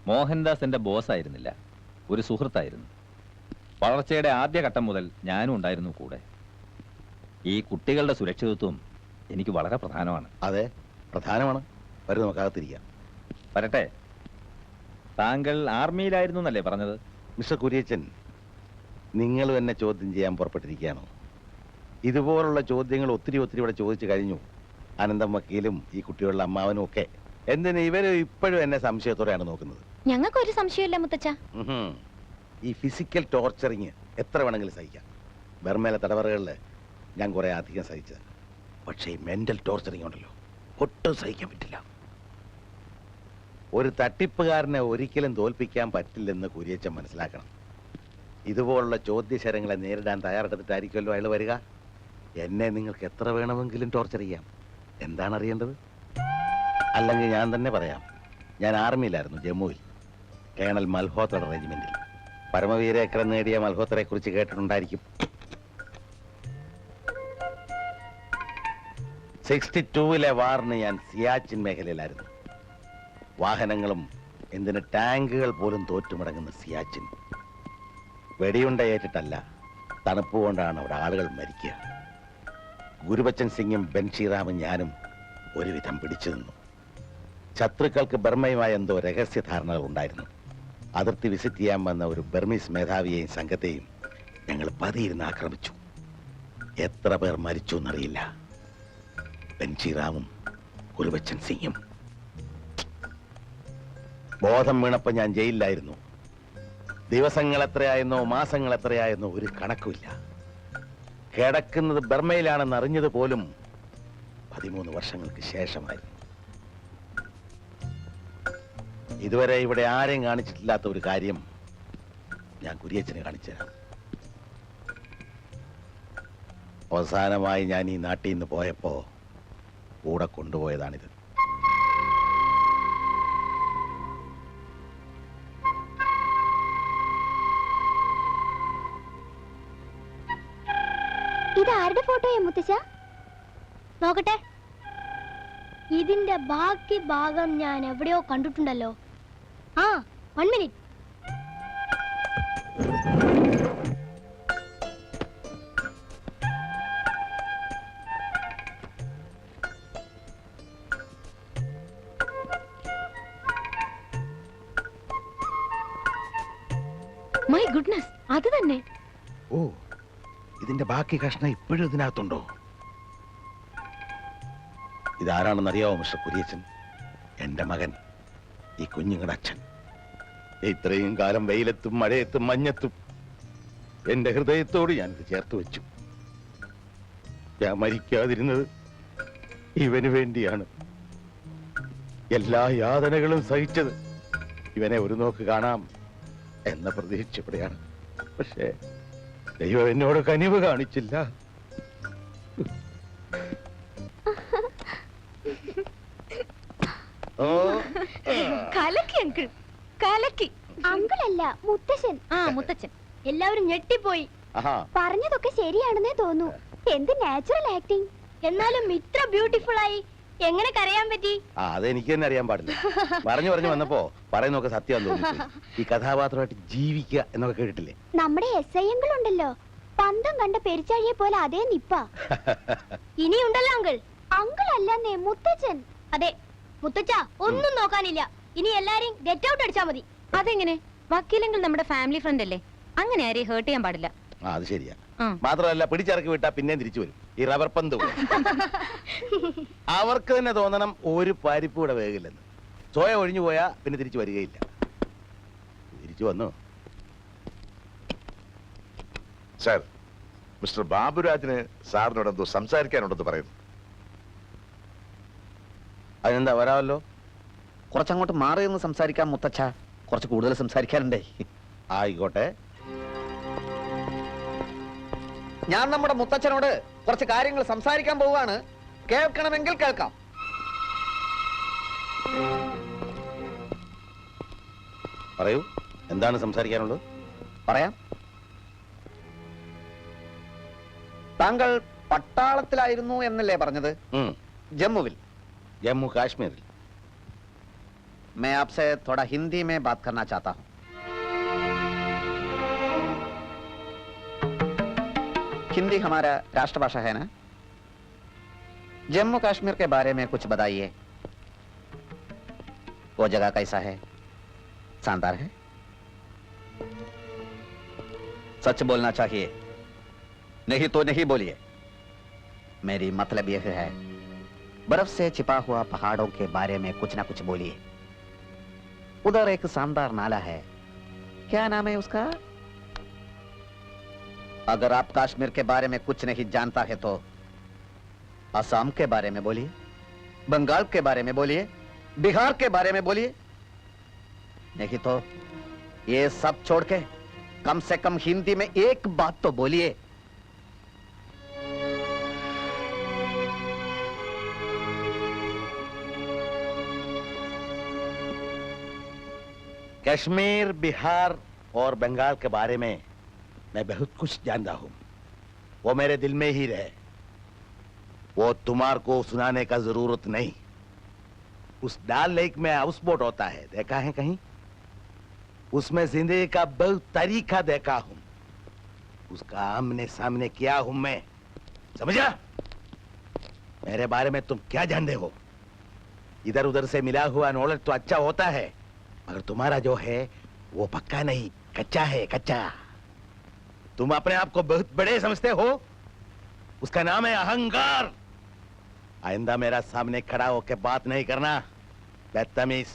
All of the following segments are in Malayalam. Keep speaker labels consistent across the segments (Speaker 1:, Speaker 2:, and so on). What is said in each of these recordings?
Speaker 1: മോഹൻദാസ് എന്റെ ബോസ് ആയിരുന്നില്ല, ഒരു സുഹൃത്തായിരുന്നു. വളർച്ചയുടെ ആദ്യഘട്ടം മുതൽ ഞാനും ഉണ്ടായിരുന്നു കൂടെ. ഈ കുട്ടികളുടെ സുരക്ഷിതത്വം എനിക്ക് വളരെ പ്രധാനമാണ്.
Speaker 2: അതെ, പ്രധാനമാണ്. വരും, നമുക്കകത്തിരിക്കാം.
Speaker 1: വരട്ടെ. താങ്കൾ ആർമിയിലായിരുന്നു എന്നല്ലേ പറഞ്ഞത്?
Speaker 2: മിസ്റ്റർ കുര്യച്ചൻ, നിങ്ങളും എന്നെ ചോദ്യം ചെയ്യാൻ പുറപ്പെട്ടിരിക്കുകയാണോ? ഇതുപോലുള്ള ചോദ്യങ്ങൾ ഒത്തിരി ഇവിടെ ചോദിച്ചു കഴിഞ്ഞു. അനന്തം വക്കീലും ഈ കുട്ടികളുടെ അമ്മാവനും ഒക്കെ. എന്തിന് ഇവര് ഇപ്പോഴും എന്നെ സംശയത്തോടെയാണ് നോക്കുന്നത്?
Speaker 3: ഞങ്ങൾക്കൊരു സംശയമില്ല മുത്തച്ഛ.
Speaker 2: ഈ ഫിസിക്കൽ ടോർച്ചറിങ് എത്ര വേണമെങ്കിലും സഹിക്കാം. ബർമയിലെ തടവറകളിൽ ഞാൻ കുറെ അധികം സഹിച്ചത്. പക്ഷേ ഈ മെന്റൽ ടോർച്ചറിങ് ഉണ്ടല്ലോ, ഒട്ടും സഹിക്കാൻ പറ്റില്ല. ഒരു തട്ടിപ്പുകാരനെ ഒരിക്കലും തോൽപ്പിക്കാൻ പറ്റില്ലെന്ന് കുര്യച്ചൻ മനസ്സിലാക്കണം. ഇതുപോലുള്ള ചോദ്യശരങ്ങളെ നേരിടാൻ തയ്യാറെടുത്തിട്ടായിരിക്കുമല്ലോ അയാൾ വരിക. എന്നെ നിങ്ങൾക്ക് എത്ര വേണമെങ്കിലും ടോർച്ചർ ചെയ്യാം. എന്താണ് അറിയേണ്ടത്? അല്ലെങ്കിൽ ഞാൻ തന്നെ പറയാം. ഞാൻ ആർമിയിലായിരുന്നു, ജമ്മുവിൽ, കേണൽ മൽഹോത്രയുടെ റെജിമെന്റിൽ. പരമവീരേക്കരം നേടിയ മൽഹോത്രയെ കുറിച്ച് കേട്ടിട്ടുണ്ടായിരിക്കും. 62-ലെ വാറിന് ഞാൻ സിയാച്ചിൻ മേഖലയിലായിരുന്നു. വാഹനങ്ങളും എന്തിന് ടാങ്കുകൾ പോലും തോറ്റുമടങ്ങുന്ന സിയാച്ചിൻ. വെടിയുണ്ടയേറ്റിട്ടല്ല, തണുപ്പ് കൊണ്ടാണ് അവിടെ ആളുകൾ മരിക്കുക. ഗുരുബച്ചൻ സിംഗും ബൻഷിറാമും ഞാനും ഒരുവിധം പിടിച്ചു നിന്നു. ശത്രുക്കൾക്ക് ബർമയുമായ എന്തോ രഹസ്യ ധാരണകൾ ഉണ്ടായിരുന്നു. അതിർത്തി വിസിറ്റ് ചെയ്യാൻ വന്ന ഒരു ബർമീസ് മേധാവിയെയും സംഘത്തെയും ഞങ്ങൾ പതിയിരുന്ന് ആക്രമിച്ചു. എത്ര പേർ മരിച്ചു എന്നറിയില്ല. ബൻഷിറാമും ഗുരുബച്ചൻ സിംഗും. ബോധം വീണപ്പോൾ ഞാൻ ജയിലിലായിരുന്നു. ദിവസങ്ങൾ എത്രയായെന്നോ മാസങ്ങൾ എത്രയായെന്നോ ഒരു കണക്കുമില്ല. കിടക്കുന്നത് ബർമയിലാണെന്ന് അറിഞ്ഞത് പോലും 13 വർഷങ്ങൾക്ക് ശേഷമായിരുന്നു. ഇതുവരെ ഇവിടെ ആരെയും കാണിച്ചിട്ടില്ലാത്ത ഒരു കാര്യം ഞാൻ കുര്യച്ചനെ കാണിച്ചു തരാം. അവസാനമായി ഞാൻ ഈ നാട്ടിൽ നിന്ന് പോയപ്പോ കൂടെ കൊണ്ടുപോയതാണിത്.
Speaker 3: ഇതാരുടെ ഫോട്ടോയാ മുത്തച്ഛ? നോക്കട്ടെ. ഇതിന്റെ ബാക്കി ഭാഗം ഞാൻ എവിടെയോ കണ്ടിട്ടുണ്ടല്ലോ. 1 മിനിറ്റ്. മൈ ഗുഡ്നസ്, അത് തന്നെ.
Speaker 2: ഓ, ഇതിന്റെ ബാക്കി കഷ്ണം ഇപ്പോഴും ഇതിനകത്തുണ്ടോ? ഇതാരാണെന്നറിയാവോ മിസ്റ്റർ കുര്യച്ചൻ? എന്റെ മകൻ, ഈ കുഞ്ഞുങ്ങളുടെ അച്ഛൻ. ഇത്രയും കാലം വെയിലത്തും മഴയത്തും മഞ്ഞത്തും എന്റെ ഹൃദയത്തോട് ഞാനിത് ചേർത്ത് വെച്ചു. ഞാൻ മരിക്കാതിരുന്നത് ഇവന് വേണ്ടിയാണ്. എല്ലാ യാതനകളും സഹിച്ചത് ഇവനെ ഒരു നോക്ക് കാണാം എന്ന പ്രതീക്ഷയോടെയാണ്. പക്ഷേ ദൈവം എന്നോട് കനിവ് കാണിച്ചില്ല.
Speaker 3: കലക്കി അങ്കിൾ, കലക്കി. അങ്കിളല്ല, മുത്തശ്ശൻ. മുത്തച്ഛൻ. എല്ലാവരും ഞെട്ടിപ്പോയി. പറഞ്ഞതൊക്കെ ശരിയാണെന്നേ തോന്നൂ. എന്ത് നാച്ചുറൽ ആക്ടിങ്. എന്നാലും ഇത്ര ബ്യൂട്ടിഫുൾ ആയി എങ്ങനെ കരയാൻ പറ്റി?
Speaker 2: അതെനിക്ക് തന്നെ അറിയാൻ പാടില്ല. പറഞ്ഞു വന്നപ്പോ പറയുന്നൊക്കെ സത്യം തോന്നുന്നു. ഈ കഥാപാത്രമായിട്ട് ജീവിക്കുക എന്നൊക്കെ കേട്ടിട്ടില്ലേ?
Speaker 3: നമ്മുടെ SI ഉണ്ടല്ലോ, പന്തം കണ്ട പെരിച്ചാഴിയെ പോലെ അതേ നിപ്പ. ഇനിയുണ്ടല്ലോ അങ്കിൾ. അങ്കിൾ അല്ലെന്നേ, മുത്തച്ഛൻ. അതെ മുത്തച്ഛ, ഒന്നും നോക്കാനില്ല. ഇനി എല്ലാരെയും ഗെറ്റ് ഔട്ട് അടിച്ചാ മതി.
Speaker 4: അതെങ്ങനെ? വക്കീലെങ്കിൽ നമ്മുടെ ഫാമിലി ഫ്രണ്ട് അല്ലേ, അങ്ങനെ ആരെയും ഹേർട്ട് ചെയ്യാൻ പാടില്ല.
Speaker 2: അത് ശരിയാ. മാത്രമല്ല, പിടിച്ചിറക്കി വിട്ടാ പിന്നെയും തിരിച്ചു വരും. ഈ റബ്ബർ പന്ത് അവർക്ക് തന്നെ തോന്നണം ഒരു പരിപ്പ് കൂടെ വേകില്ലെന്ന്. സോയ ഒഴിഞ്ഞു പോയാ പിന്നെ തിരിച്ചു വരികയില്ല. തിരിച്ചു വന്നു.
Speaker 5: സാർ, മിസ്റ്റർ ബാബുരാജിന് സാറിനോട് എന്തോ സംസാരിക്കാനുണ്ടെന്ന് പറയുന്നു.
Speaker 2: അതിനെന്താ, വരാമല്ലോ.
Speaker 6: കുറച്ചങ്ങോട്ട് മാറി നിന്ന് സംസാരിക്കാം മുത്തച്ഛ, കുറച്ച് കൂടുതൽ സംസാരിക്കാനുണ്ടേ.
Speaker 2: ആയിക്കോട്ടെ.
Speaker 6: ഞാൻ നമ്മുടെ മുത്തച്ഛനോട് കുറച്ച് കാര്യങ്ങൾ സംസാരിക്കാൻ പോവുകയാണ്. കേൾക്കണമെങ്കിൽ കേൾക്കാം.
Speaker 2: പറയൂ, എന്താണ് സംസാരിക്കാനുള്ളത്?
Speaker 6: പറയാം. താങ്കൾ പട്ടാളത്തിലായിരുന്നു എന്നല്ലേ പറഞ്ഞത്? ജമ്മുവിൽ.
Speaker 2: ജമ്മു കാശ്മീരിൽ.
Speaker 6: मैं आपसे थोड़ा हिंदी में बात करना चाहता हूँ। हिंदी हमारा राष्ट्रभाषा है ना? जम्मू कश्मीर के बारे में कुछ बताइए। वो जगह कैसा है? शानदार है? सच बोलना चाहिए, नहीं तो नहीं बोलिए। मेरी मतलब यह है, बर्फ से छिपा हुआ पहाड़ों के बारे में कुछ ना कुछ बोलिए। उधर एक शानदार नाला है, क्या नाम है उसका? अगर आप कश्मीर के बारे में कुछ नहीं जानता है तो असम के बारे में बोलिए, बंगाल के बारे में बोलिए, बिहार के बारे में बोलिए। नहीं तो ये सब छोड़ के कम से कम हिंदी में एक बात तो बोलिए।
Speaker 2: कश्मीर, बिहार और बंगाल के बारे में मैं बहुत कुछ जानता हूं। वो मेरे दिल में ही रहे, वो तुम्हार को सुनाने का जरूरत नहीं। उस डाल लेक में हाउस बोट होता है, देखा है कहीं? उसमें जिंदगी का बहुत तरीका देखा हूं, उसका आमने सामने किया हूं मैं, समझा? मेरे बारे में तुम क्या जानते हो? इधर उधर से मिला हुआ नॉलेज तो अच्छा होता है, मगर तुम्हारा जो है वो पक्का नहीं, कच्चा है, कच्चा। तुम अपने आप को बहुत बड़े समझते हो, उसका नाम है अहंकार। आइंदा मेरा सामने खड़ा होकर बात नहीं करना, बदतमीज,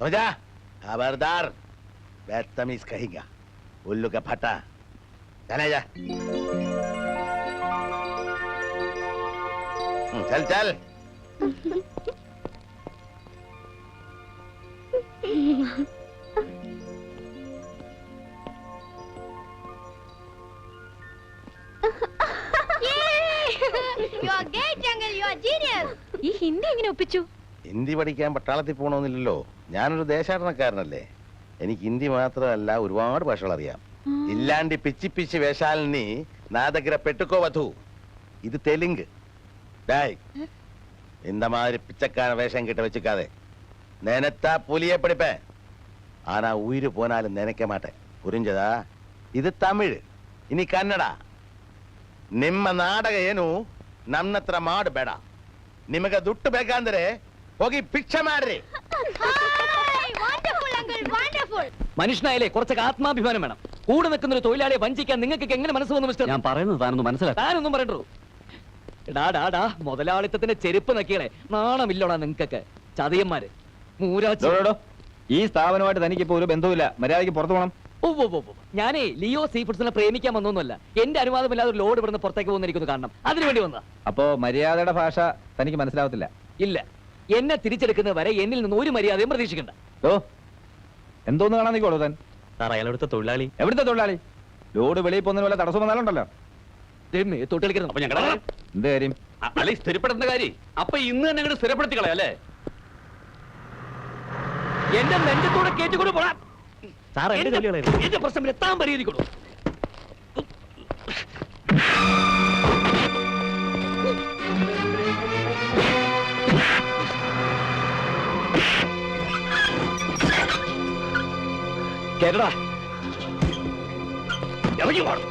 Speaker 2: समझा? खबरदार, बदतमीज कहेगा, उल्लू का फटा। चले जा, चल चल।
Speaker 3: You are great, Jungle. You are genius.
Speaker 4: ഈ ഹിന്ദി എങ്ങനെ ഒപ്പിച്ചു?
Speaker 2: ഹിന്ദി പഠിക്കാൻ പട്ടാളത്തിൽ പോകണമെന്നില്ലല്ലോ, ഞാനൊരു ദേശാടനക്കാരനല്ലേ. എനിക്ക് ഹിന്ദി മാത്രമല്ല ഒരുപാട് ഭാഷകൾ അറിയാം. ഇല്ലാണ്ട് പിച്ചി പിച്ചി വേഷാലിനി నా దగ్గర పెట్టుకోవద్దు. ఇది தெலுங்கு. டேய், இந்த மாதிரி பிச்சைக்கார வேஷம் கிட்ட வச்சுக்காதே. நினைத்தா புலியே படிப்பேன், ஆனா உயிர் போனாலும் நினைக்க மாட்டேன், புரிஞ்சதா? ಇದು ತಮಿಳ್, ಇನಿ ಕನ್ನಡ. ನಿಮ್ಮ ನಾಟಕ ಏನು ನನ್ನ ಹತ್ರ ಮಾಡಬೇಡ. ನಿಮಗೆ ದುಡ್ಡು ಬೇಕಂದ್ರೆ ಹೋಗಿ ಭಿಕ್ಷೆ ಮಾಡ್ರಿ.
Speaker 3: Wonderful, Uncle. Wonderful.
Speaker 7: മനുഷ്യനായാലേ കുറച്ചൊക്കെ ആത്മാഭിമാനം വേണം. കൂടെ നിൽക്കുന്ന ഒരു തൊഴിലാളിയെ വഞ്ചിക്കാൻ നിങ്ങൾക്ക് എങ്ങനെ മനസ്സ് വന്നു മിസ്റ്റർ?
Speaker 8: ഞാൻ പറയുന്നത് താനൊന്ന് മനസ്സിലാക്കി.
Speaker 7: താനൊന്നും പറയണ്ടോ? ഡാ മുതലാളിത്തത്തിന്റെ ചെരുപ്പ് നക്കികളെ, നാണമില്ലോടാ നിങ്ങൾക്കൊക്കെ, ചതിയന്മാര്, മൂരാച്ചി.
Speaker 1: ഈ സ്ഥാപനമായിട്ട് തനിക്കിപ്പോ ഒരു ബന്ധവുമില്ല, മര്യാദയ്ക്ക് പുറത്തു പോകണം.
Speaker 7: ഞാനേ ലിയോ സീ ഫുഡ്സിനെ പ്രേമിക്കാൻ വന്നൊന്നുമല്ല. എന്റെ അനുവാദമില്ലാതെ ഒരു ലോഡ് ഇവിടുന്ന് പുറത്തേക്ക് പോകുന്നിരിക്കുന്നു, കാണണം, അതിനുവേണ്ടി വന്നതാ.
Speaker 1: അപ്പോ മര്യാദയുടെ ഭാഷ തനിക്ക് മനസ്സിലാവത്തില്ല.
Speaker 7: ഇല്ല, എന്നെ തിരിച്ചെടുക്കുന്നത് വരെ എന്നിൽ നിന്ന് ഒരു മര്യാദയും പ്രതീക്ഷിക്കണ്ട.
Speaker 1: എന്തോന്ന് കാണാൻ നിൽക്കോളൂ താൻ?
Speaker 8: സാർ, അയാളെടുത്ത തൊഴിലാളി.
Speaker 1: എവിടുത്തെ തൊഴിലാളി? ലോഡ് വെളിയിൽ പോകുന്നതിന് വല്ല തടസ്സം വന്നാലുണ്ടല്ലോ.
Speaker 7: തൊട്ട് കളിക്കണം.
Speaker 8: അപ്പൊ ഞങ്ങളുടെ
Speaker 1: എന്ത് കാര്യം?
Speaker 8: അല്ലെ സ്ഥിരപ്പെടുന്ന കാര്യം. അപ്പൊ ഇന്ന് തന്നെ അങ്ങോട്ട് സ്ഥിരപ്പെടുത്തി കളയല്ലേ?
Speaker 7: എന്റെ നെഞ്ചത്തൂടെ കേറ്റുകൊണ്ട് പോടാ.
Speaker 8: സാർ, എന്റെ ജോലികളായിരുന്നു.
Speaker 7: എന്റെ പ്രശ്നം താൻ പരിഹരിക്കണോ? കേരള ഇറങ്ങി പോണം.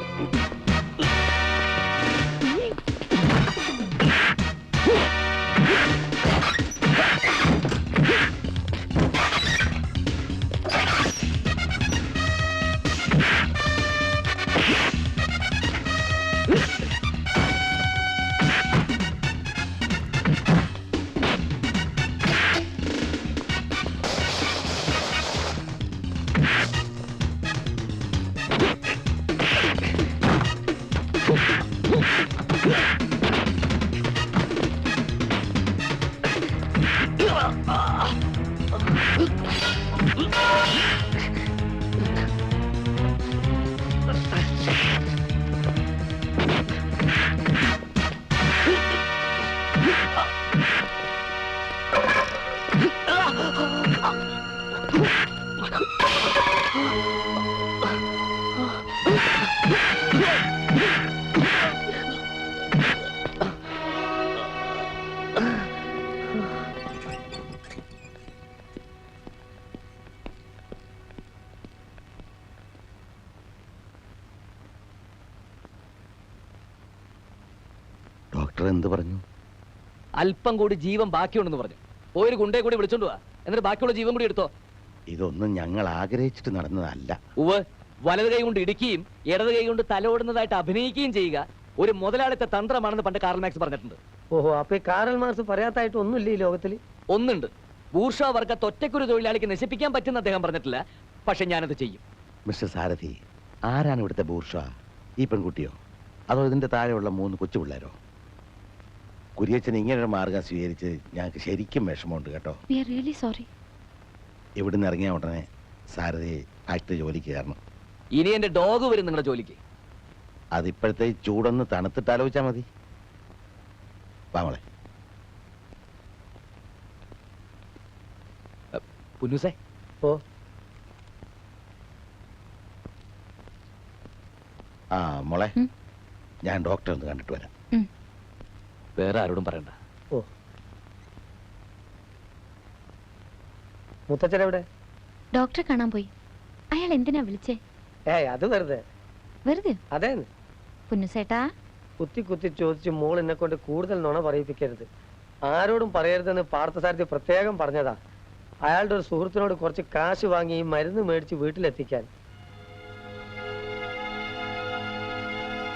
Speaker 2: ഡോക്ടർ എന്ത് പറഞ്ഞു?
Speaker 7: അല്പം കൂടി ജീവൻ ബാക്കിയുണ്ടെന്ന് പറഞ്ഞു. പോയൊരു ഗുണ്ടയെ കൂടി വിളിച്ചോണ്ട് പോവാ, എന്നിട്ട് ബാക്കിയുള്ള ജീവൻ കൂടി എടുത്തോ.
Speaker 2: ഇതൊന്നും ഞങ്ങൾ ആഗ്രഹിച്ചിട്ട് നടന്നതല്ല.
Speaker 7: ഉവ് വലത് കൈ കൊണ്ട് ഇടിക്കുകയും ഇടത് കൈ കൊണ്ട് തലോടുന്നതായിട്ട് അഭിനയിക്കുകയും ചെയ്യുക ഒരു മുതലാളിത്ത തന്ത്രമാണെന്ന് പണ്ട് കാറൽ മാർക്സ് പറഞ്ഞിട്ടുണ്ട്.
Speaker 9: ഓഹോ, അപ്പൊ ഈ കാറൽ മാർക്സ് പറയാത്തായിട്ട് ഒന്നുമില്ല ഈ ലോകത്തിൽ.
Speaker 7: ഒന്നുണ്ട്, ബൂർഷ്വാ വർഗത്തെ ഒറ്റയ്ക്കൊരു തൊഴിലാളിക്ക് നശിപ്പിക്കാൻ പറ്റുന്ന അദ്ദേഹം പറഞ്ഞിട്ടില്ല. പക്ഷെ ഞാനത് ചെയ്യും.
Speaker 2: മിസ്റ്റർ സാരഥി, ആരാണ് ഇവിടുത്തെ ബൂർഷ? ഈ പെൺകുട്ടിയോ അതോ ഇതിന്റെ താഴെയുള്ള 3 കൊച്ചു പിള്ളേരോ? കുര്യച്ചൻ ഇങ്ങനൊരു മാർഗം സ്വീകരിച്ച് ഞങ്ങൾക്ക് ശരിക്കും വിഷമമുണ്ട് കേട്ടോ. ഇവിടുന്ന് ഇറങ്ങിയ ഉടനെ സാരഥി ഫാക്ടറി ജോലിക്ക് കയറണം.
Speaker 7: ഇനി എന്റെ ഡോഗ് വരും നിങ്ങളുടെ ജോലിക്ക്.
Speaker 2: അതിപ്പോഴത്തെ ഈ ചൂടൊന്ന് തണുത്തിട്ട് ആലോചിച്ചാൽ മതി. വാമളെ.
Speaker 7: പുന്നൂസേ,
Speaker 9: ഓ
Speaker 2: ആ മോളെ,
Speaker 4: ഉം.
Speaker 2: ഞാൻ ഡോക്ടറെ ഒന്ന് കണ്ടിട്ട് വരാം.
Speaker 7: വേറെ ആരോടും പറയണ്ട.
Speaker 9: ഓ, മുത്തച്ഛൻ എവിടെ?
Speaker 4: ഡോക്ടറെ കാണാൻ പോയി. അയാൾ എന്തിനാ വിളിച്ചേ?
Speaker 9: ഏയ് അത് വെറുതെ.
Speaker 4: വെറുതെ?
Speaker 9: അതെ,
Speaker 4: പുന്നുസേട്ടാ,
Speaker 9: കുത്തി കുത്തി ചോദിച്ച് മോൾ എന്നെ കൊണ്ട് കൂടുതൽ നുണ പറയിപ്പിക്കരുത്. ആരോടും പറയരുതെന്ന് പാർത്ഥസാരഥി പ്രത്യേകം പറഞ്ഞതാ. അയാളുടെ ഒരു സുഹൃത്തിനോട് കുറച്ച് കാശ് വാങ്ങി ഈ മരുന്ന് മേടിച്ച് വീട്ടിലെത്തിക്കാൻ.